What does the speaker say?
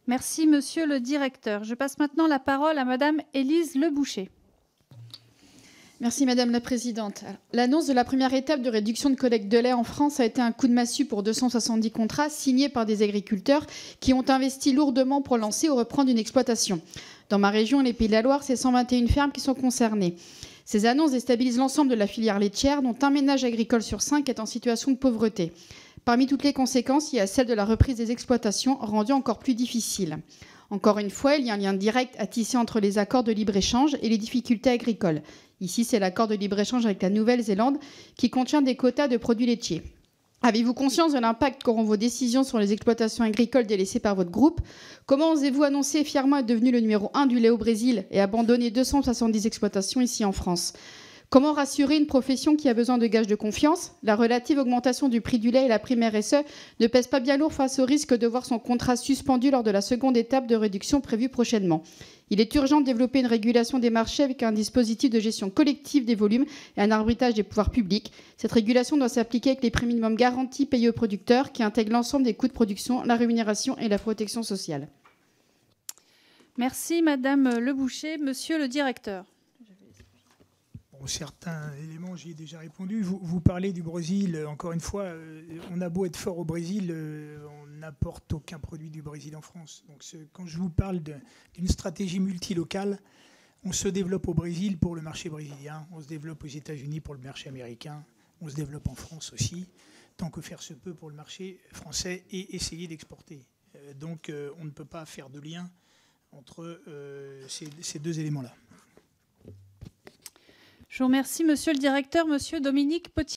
Merci, monsieur le directeur. Je passe maintenant la parole à madame Élise Leboucher. Merci Madame la Présidente. L'annonce de la première étape de réduction de collecte de lait en France a été un coup de massue pour 270 contrats signés par des agriculteurs qui ont investi lourdement pour lancer ou reprendre une exploitation. Dans ma région, les Pays de la Loire, c'est 121 fermes qui sont concernées. Ces annonces déstabilisent l'ensemble de la filière laitière, dont un ménage agricole sur 5 est en situation de pauvreté. Parmi toutes les conséquences, il y a celle de la reprise des exploitations, rendue encore plus difficile. Encore une fois, il y a un lien direct à tisser entre les accords de libre-échange et les difficultés agricoles. Ici, c'est l'accord de libre-échange avec la Nouvelle-Zélande qui contient des quotas de produits laitiers. Avez-vous conscience de l'impact qu'auront vos décisions sur les exploitations agricoles délaissées par votre groupe? Comment osez-vous annoncer fièrement être devenu le numéro 1 du lait au Brésil et abandonner 270 exploitations ici en France? Comment rassurer une profession qui a besoin de gages de confiance? La relative augmentation du prix du lait et la prime RSE ne pèse pas bien lourd face au risque de voir son contrat suspendu lors de la seconde étape de réduction prévue prochainement. Il est urgent de développer une régulation des marchés avec un dispositif de gestion collective des volumes et un arbitrage des pouvoirs publics. Cette régulation doit s'appliquer avec les prix minimums garantis payés aux producteurs qui intègrent l'ensemble des coûts de production, la rémunération et la protection sociale. Merci, madame Leboucher. Monsieur le directeur. Certains éléments, j'y ai déjà répondu. Vous parlez du Brésil. Encore une fois, on a beau être fort au Brésil, on n'apporte aucun produit du Brésil en France. Donc, quand je vous parle d'une stratégie multilocale, on se développe au Brésil pour le marché brésilien, on se développe aux États-Unis pour le marché américain, on se développe en France aussi, tant que faire se peut pour le marché français et essayer d'exporter. Donc, on ne peut pas faire de lien entre ces deux éléments-là. Je vous remercie, monsieur le directeur. Monsieur Dominique Potier.